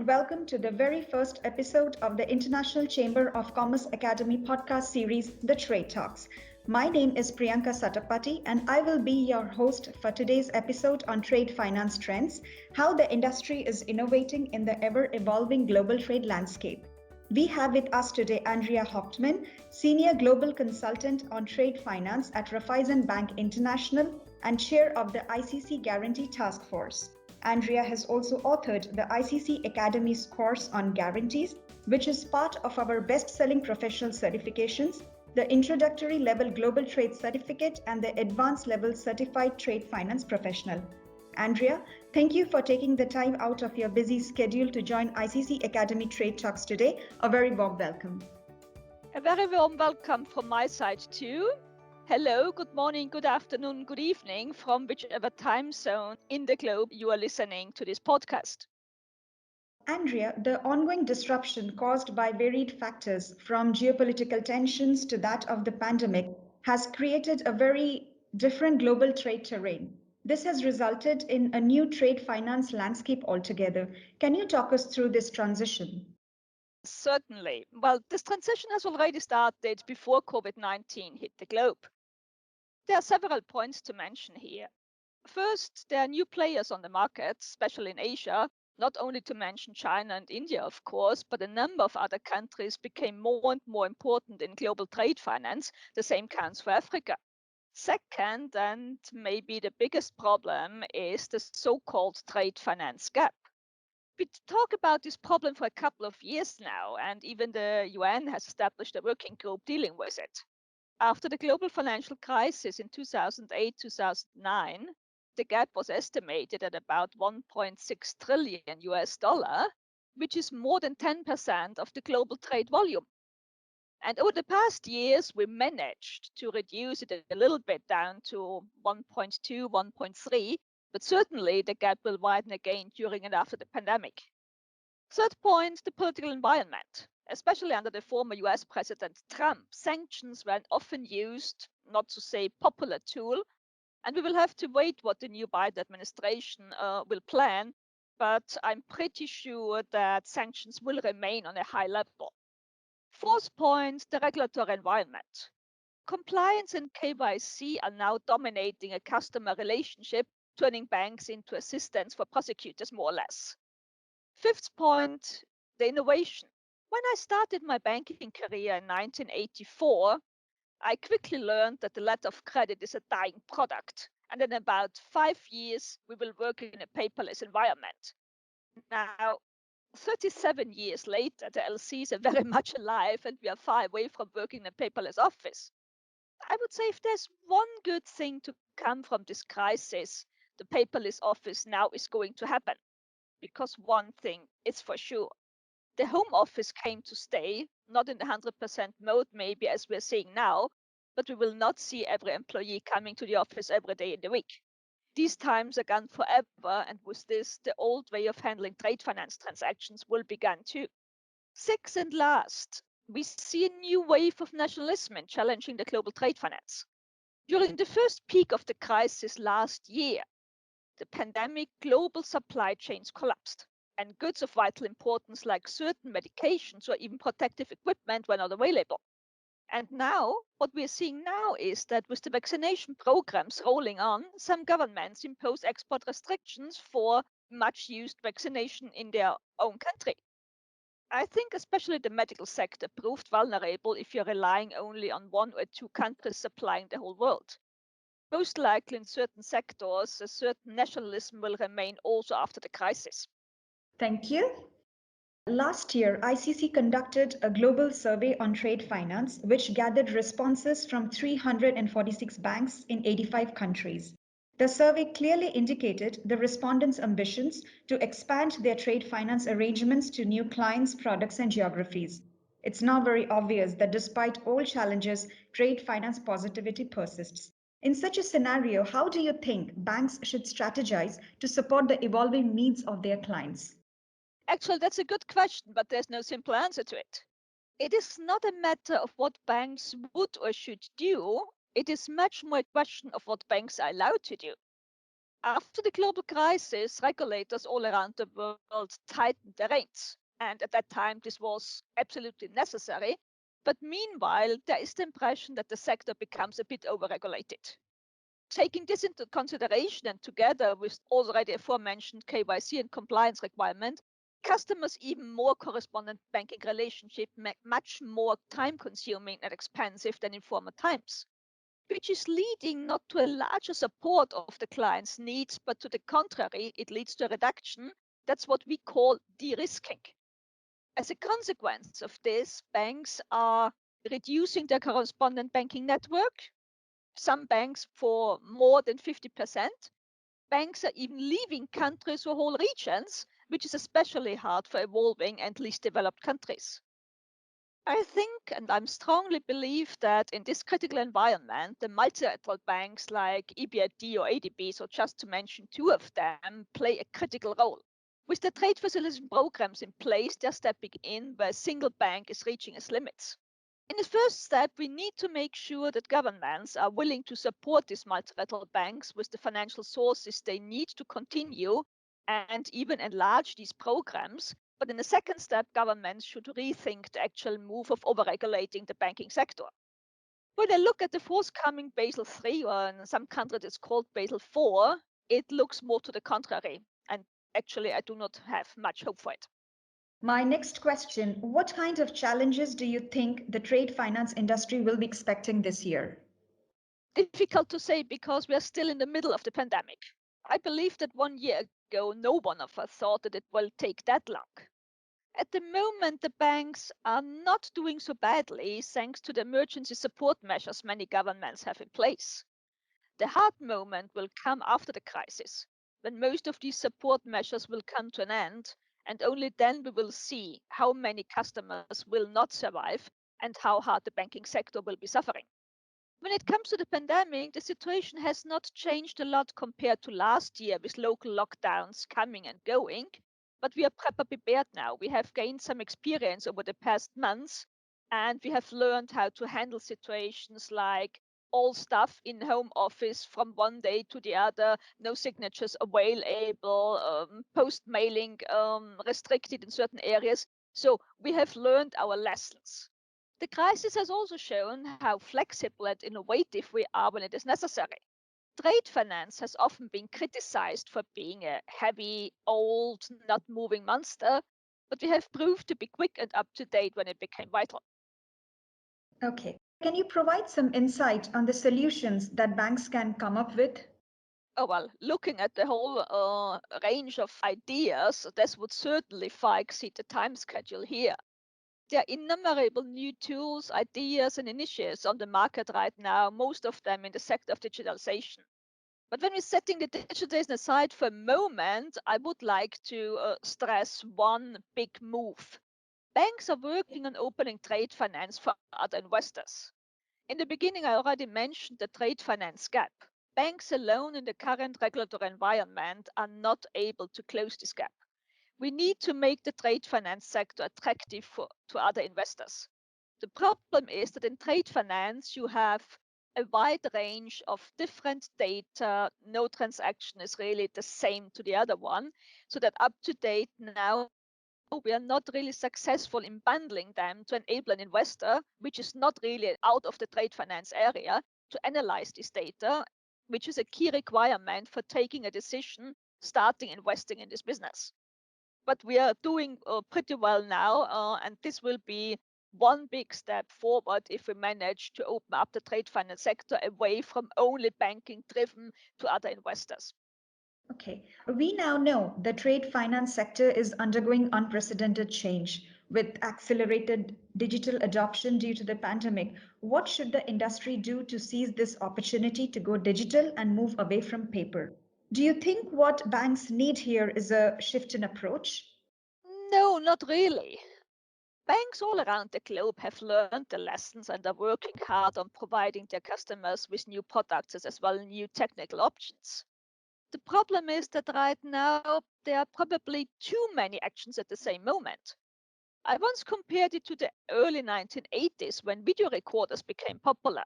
welcome to the very first episode of the International Chamber of Commerce Academy podcast series, The Trade Talks. My name is Priyanka Satapati, and I will be your host for today's episode on trade finance trends, how the industry is innovating in the ever-evolving global trade landscape. We have with us today Andrea Hauptmann, Senior Global Consultant on Trade Finance at Raiffeisen Bank International and Chair of the ICC Guarantee Task Force. Andrea has also authored the ICC Academy's course on guarantees, which is part of our best-selling professional certifications, the Introductory Level Global Trade Certificate and the Advanced Level Certified Trade Finance Professional. Andrea, thank you for taking the time out of your busy schedule to join ICC Academy Trade Talks today. A very warm welcome. A very warm welcome from my side too. Hello, good morning, good afternoon, good evening from whichever time zone in the globe you are listening to this podcast. Andrea, the ongoing disruption caused by varied factors, from geopolitical tensions to that of the pandemic, has created a very different global trade terrain. This has resulted in a new trade finance landscape altogether. Can you talk us through this transition? Certainly. Well, this transition has already started before COVID-19 hit the globe. There are several points to mention here. First, there are new players on the market, especially in Asia, not only to mention China and India, of course, but a number of other countries became more and more important in global trade finance. The same counts for Africa. Second, and maybe the biggest problem, is the so-called trade finance gap. We talk about this problem for a couple of years now, and even the UN has established a working group dealing with it. After the global financial crisis in 2008-2009, the gap was estimated at about 1.6 trillion US dollar, which is more than 10% of the global trade volume. And over the past years, we managed to reduce it a little bit down to 1.2, 1.3, but certainly the gap will widen again during and after the pandemic. Third point, the political environment. Especially under the former US President Trump, sanctions were an often used, not to say popular tool, and we will have to wait what the new Biden administration will plan, but I'm pretty sure that sanctions will remain on a high level. Fourth point, the regulatory environment. Compliance and KYC are now dominating a customer relationship, turning banks into assistants for prosecutors, more or less. Fifth point, the innovation. When I started my banking career in 1984, I quickly learned that the letter of credit is a dying product. And in about 5 years, we will work in a paperless environment. Now, 37 years later, the LCs are very much alive and we are far away from working in a paperless office. I would say if there's one good thing to come from this crisis, the paperless office now is going to happen. Because one thing is for sure, the home office came to stay, not in the 100% mode maybe as we're seeing now, but we will not see every employee coming to the office every day in the week. These times are gone forever, and with this, the old way of handling trade finance transactions will be gone too. Sixth and last, we see a new wave of nationalism in challenging the global trade finance. During the first peak of the crisis last year, the pandemic, global supply chains collapsed, and goods of vital importance like certain medications or even protective equipment were not available. And now, what we're seeing now is that with the vaccination programs rolling on, some governments impose export restrictions for much used vaccination in their own country. I think especially the medical sector proved vulnerable if you're relying only on one or two countries supplying the whole world. Most likely in certain sectors, a certain nationalism will remain also after the crisis. Thank you. Last year, ICC conducted a global survey on trade finance, which gathered responses from 346 banks in 85 countries. The survey clearly indicated the respondents' ambitions to expand their trade finance arrangements to new clients, products, and geographies. It's now very obvious that despite all challenges, trade finance positivity persists. In such a scenario, how do you think banks should strategize to support the evolving needs of their clients? Actually, that's a good question, but there's no simple answer to it. It is not a matter of what banks would or should do. It is much more a question of what banks are allowed to do. After the global crisis, regulators all around the world tightened their reins. And at that time, this was absolutely necessary. But meanwhile, there is the impression that the sector becomes a bit overregulated. Taking this into consideration and together with already aforementioned KYC and compliance requirement, customers even more correspondent banking relationship much more time consuming and expensive than in former times, which is leading not to a larger support of the client's needs, but to the contrary, it leads to a reduction. That's what we call de-risking. As a consequence of this, banks are reducing their correspondent banking network, some banks for more than 50%. Banks are even leaving countries or whole regions, which is especially hard for evolving and least developed countries. I think, and I'm strongly believe that in this critical environment, the multilateral banks like EBRD or ADB, so just to mention two of them, play a critical role. With the trade facilitation programs in place, they're stepping in where a single bank is reaching its limits. In the first step, we need to make sure that governments are willing to support these multilateral banks with the financial sources they need to continue and even enlarge these programs. But in the second step, governments should rethink the actual move of overregulating the banking sector. When I look at the forthcoming Basel III, or in some countries it's called Basel IV, it looks more to the contrary. And actually, I do not have much hope for it. My next question: what kind of challenges do you think the trade finance industry will be expecting this year? Difficult to say because we are still in the middle of the pandemic. I believe that 1 year ago, no one of us thought that it will take that long. At the moment, the banks are not doing so badly thanks to the emergency support measures many governments have in place. The hard moment will come after the crisis, when most of these support measures will come to an end, and only then we will see how many customers will not survive and how hard the banking sector will be suffering. When it comes to the pandemic, the situation has not changed a lot compared to last year with local lockdowns coming and going, but we are prepared now. We have gained some experience over the past months and we have learned how to handle situations like all stuff in home office from one day to the other, no signatures available, post mailing restricted in certain areas. So we have learned our lessons. The crisis has also shown how flexible and innovative we are when it is necessary. Trade finance has often been criticized for being a heavy, old, not moving monster, but we have proved to be quick and up to date when it became vital. Okay. Can you provide some insight on the solutions that banks can come up with? Oh, well, looking at the whole range of ideas, this would certainly far exceed the time schedule here. There are innumerable new tools, ideas, and initiatives on the market right now, most of them in the sector of digitalization. But when we're setting the digitalization aside for a moment, I would like to stress one big move. Banks are working on opening trade finance for other investors. In the beginning, I already mentioned the trade finance gap. Banks alone in the current regulatory environment are not able to close this gap. We need to make the trade finance sector attractive to other investors. The problem is that in trade finance, you have a wide range of different data. No transaction is really the same to the other one. So that up to date now, we are not really successful in bundling them to enable an investor, which is not really out of the trade finance area, to analyze this data, which is a key requirement for taking a decision starting investing in this business. But we are doing pretty well now, and this will be one big step forward if we manage to open up the trade finance sector away from only banking driven to other investors. Okay. We now know the trade finance sector is undergoing unprecedented change with accelerated digital adoption due to the pandemic. What should the industry do to seize this opportunity to go digital and move away from paper? Do you think what banks need here is a shift in approach? No, not really. Banks all around the globe have learned the lessons and are working hard on providing their customers with new products as well as new technical options. The problem is that right now there are probably too many actions at the same moment. I once compared it to the early 1980s when video recorders became popular.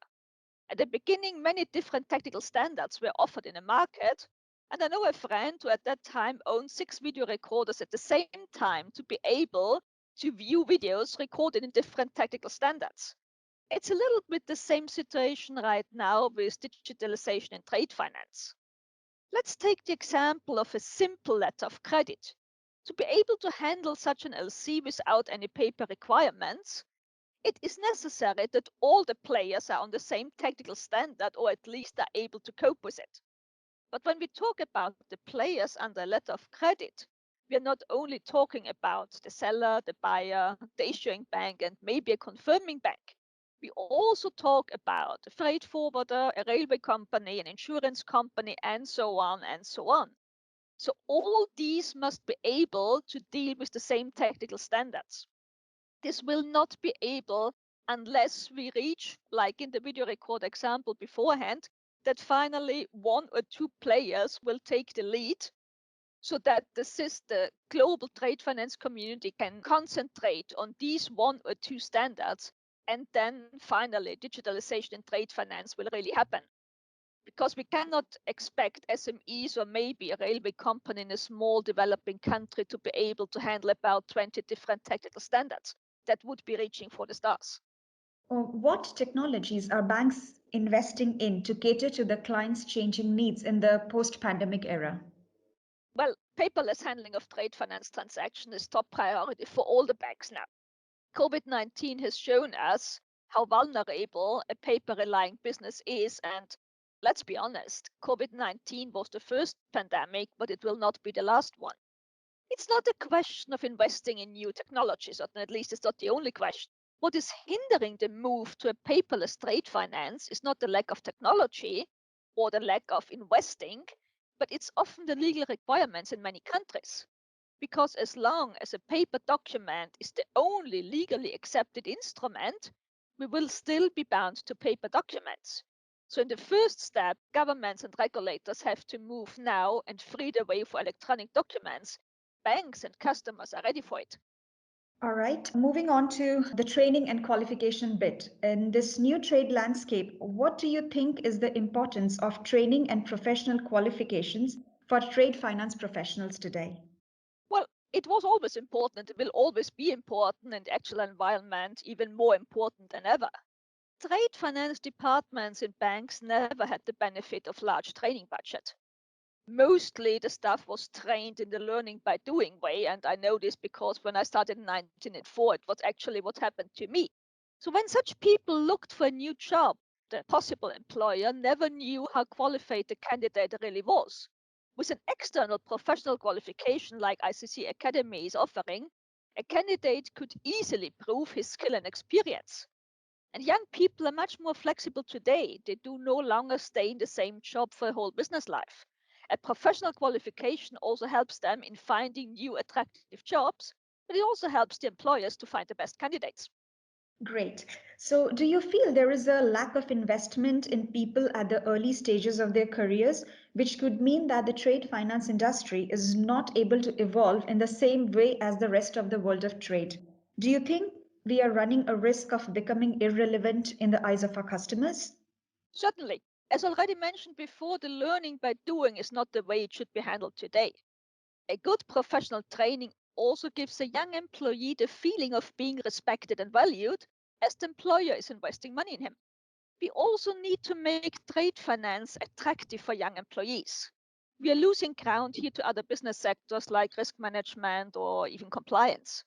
At the beginning, many different technical standards were offered in the market, And I know a friend who at that time owned 6 video recorders at the same time to be able to view videos recorded in different technical standards. It's a little bit the same situation right now with digitalization in trade finance. Let's take the example of a simple letter of credit. To be able to handle such an LC without any paper requirements, it is necessary that all the players are on the same technical standard or at least are able to cope with it. But when we talk about the players under a letter of credit, we are not only talking about the seller, the buyer, the issuing bank, and maybe a confirming bank. We also talk about a freight forwarder, a railway company, an insurance company, and so on and so on. So all these must be able to deal with the same technical standards. This will not be able unless we reach, like in the video record example beforehand, that finally one or two players will take the lead so that the global trade finance community can concentrate on these one or two standards. And then finally, digitalization in trade finance will really happen. Because we cannot expect SMEs or maybe a railway company in a small developing country to be able to handle about 20 different technical standards. That would be reaching for the stars. What technologies are banks investing in to cater to the clients' changing needs in the post pandemic era? Well, paperless handling of trade finance transactions is top priority for all the banks now. COVID-19 has shown us how vulnerable a paper relying business is. And let's be honest, COVID-19 was the first pandemic, but it will not be the last one. It's not a question of investing in new technologies, or at least it's not the only question. What is hindering the move to a paperless trade finance is not the lack of technology or the lack of investing, but it's often the legal requirements in many countries. Because as long as a paper document is the only legally accepted instrument, we will still be bound to paper documents. So, in the first step, governments and regulators have to move now and free the way for electronic documents. Banks and customers are ready for it. All right, moving on to the training and qualification bit. In this new trade landscape, what do you think is the importance of training and professional qualifications for trade finance professionals today? Well, it was always important, it will always be important in the actual environment, even more important than ever. Trade finance departments in banks never had the benefit of large training budget. Mostly the staff was trained in the learning by doing way, and I know this because when I started in 1904, it was actually what happened to me. So when such people looked for a new job, the possible employer never knew how qualified the candidate really was. With an external professional qualification like ICC Academy is offering, a candidate could easily prove his skill and experience. And young people are much more flexible today. They do no longer stay in the same job for a whole business life. A professional qualification also helps them in finding new attractive jobs, but it also helps the employers to find the best candidates. Great. So, do you feel there is a lack of investment in people at the early stages of their careers, which could mean that the trade finance industry is not able to evolve in the same way as the rest of the world of trade? Do you think we are running a risk of becoming irrelevant in the eyes of our customers? Certainly, as already mentioned before, the learning by doing is not the way it should be handled today. A good professional training also gives a young employee the feeling of being respected and valued as the employer is investing money in him. We also need to make trade finance attractive for young employees. We are losing ground here to other business sectors like risk management or even compliance.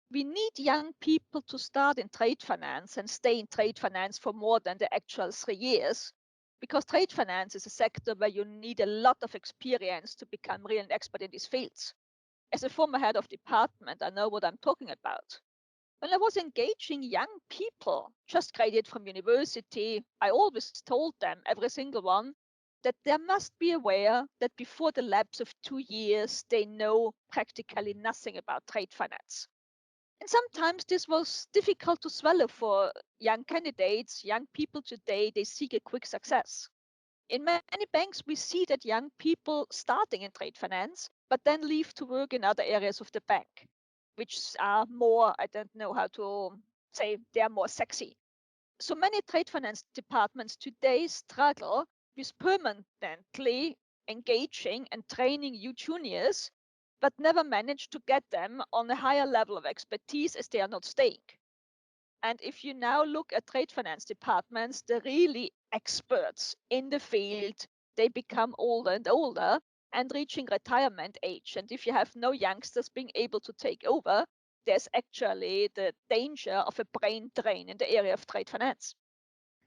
We need young people to start in trade finance and stay in trade finance for more than the actual 3 years, because trade finance is a sector where you need a lot of experience to become real and expert in these fields. As a former head of department, I know what I'm talking about. When I was engaging young people just graduated from university, I always told them, every single one, that they must be aware that before the lapse of 2 years, they know practically nothing about trade finance. And sometimes this was difficult to swallow for young candidates. Young people today, they seek a quick success. In many banks, we see that young people starting in trade finance, but then leave to work in other areas of the bank, which are more, I don't know how to say, they're more sexy. So many trade finance departments today struggle with permanently engaging and training you juniors, but never managed to get them on a higher level of expertise as they are not staying. And if you now look at trade finance departments, the really experts in the field, they become older and older and reaching retirement age. And if you have no youngsters being able to take over, there's actually the danger of a brain drain in the area of trade finance.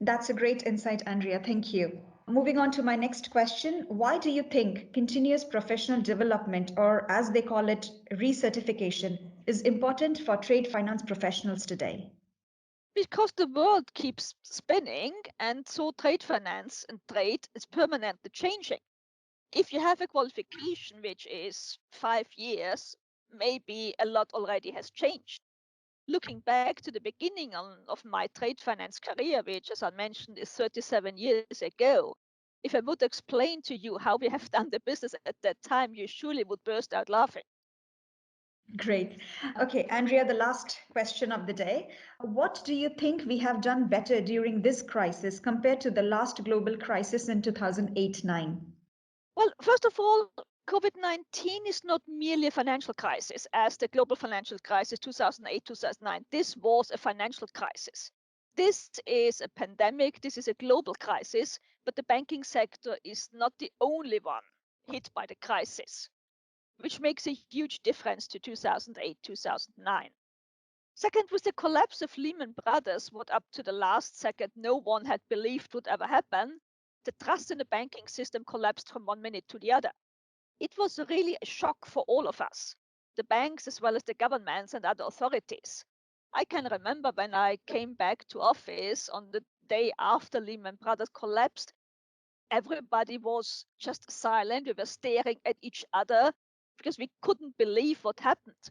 That's a great insight, Andrea. Thank you. Moving on to my next question. Why do you think continuous professional development, or as they call it, recertification, is important for trade finance professionals today? Because the world keeps spinning, and so trade finance and trade is permanently changing. If you have a qualification which is 5 years, maybe a lot already has changed. Looking back to the beginning of my trade finance career, which, as I mentioned, is 37 years ago, if I would explain to you how we have done the business at that time, you surely would burst out laughing. Great. Okay, Andrea, the last question of the day. What do you think we have done better during this crisis compared to the last global crisis in 2008 9? Well, first of all, COVID-19 is not merely a financial crisis as the global financial crisis 2008, 2009. This was a financial crisis. This is a pandemic, this is a global crisis, but the banking sector is not the only one hit by the crisis, which makes a huge difference to 2008, 2009. Second, with the collapse of Lehman Brothers, what up to the last second no one had believed would ever happen, the trust in the banking system collapsed from one minute to the other. It was really a shock for all of us, the banks as well as the governments and other authorities. I can remember when I came back to office on the day after Lehman Brothers collapsed, everybody was just silent. We were staring at each other because we couldn't believe what happened.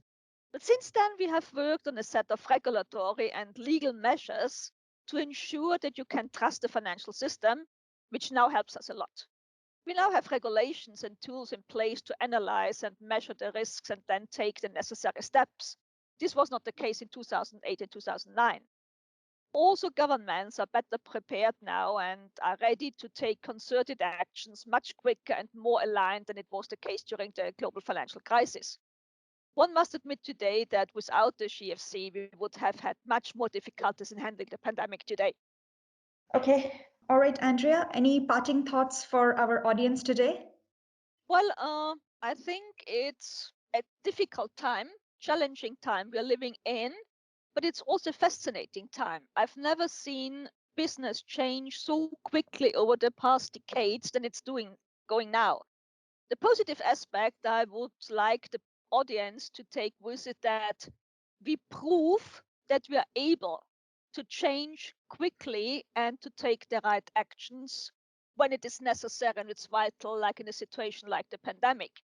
But since then, we have worked on a set of regulatory and legal measures to ensure that you can trust the financial system, which now helps us a lot. We now have regulations and tools in place to analyze and measure the risks and then take the necessary steps. This was not the case in 2008 and 2009. Also, governments are better prepared now and are ready to take concerted actions much quicker and more aligned than it was the case during the global financial crisis. One must admit today that without the GFC, we would have had much more difficulties in handling the pandemic today. Okay. All right, Andrea, any parting thoughts for our audience today? Well, I think it's a difficult time, challenging time we're living in, but it's also a fascinating time. I've never seen business change so quickly over the past decades than it's doing going now. The positive aspect I would like the audience to take with it that we prove that we are able to change quickly and to take the right actions when it is necessary and it's vital, like in a situation like the pandemic.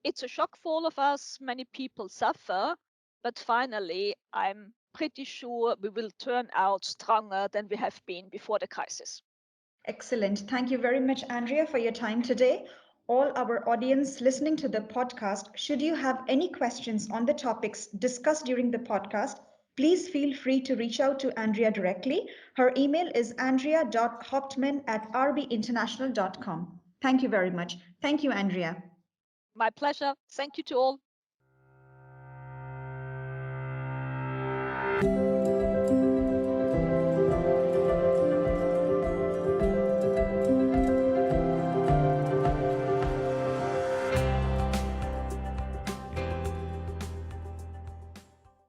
It's a shock for all of us. Many people suffer, but finally, I'm pretty sure we will turn out stronger than we have been before the crisis. Excellent. Thank you very much, Andrea, for your time today. All our audience listening to the podcast, should you have any questions on the topics discussed during the podcast, please feel free to reach out to Andrea directly. Her email is andrea.hauptmann@rbinternational.com. Thank you very much. Thank you, Andrea. My pleasure. Thank you to all.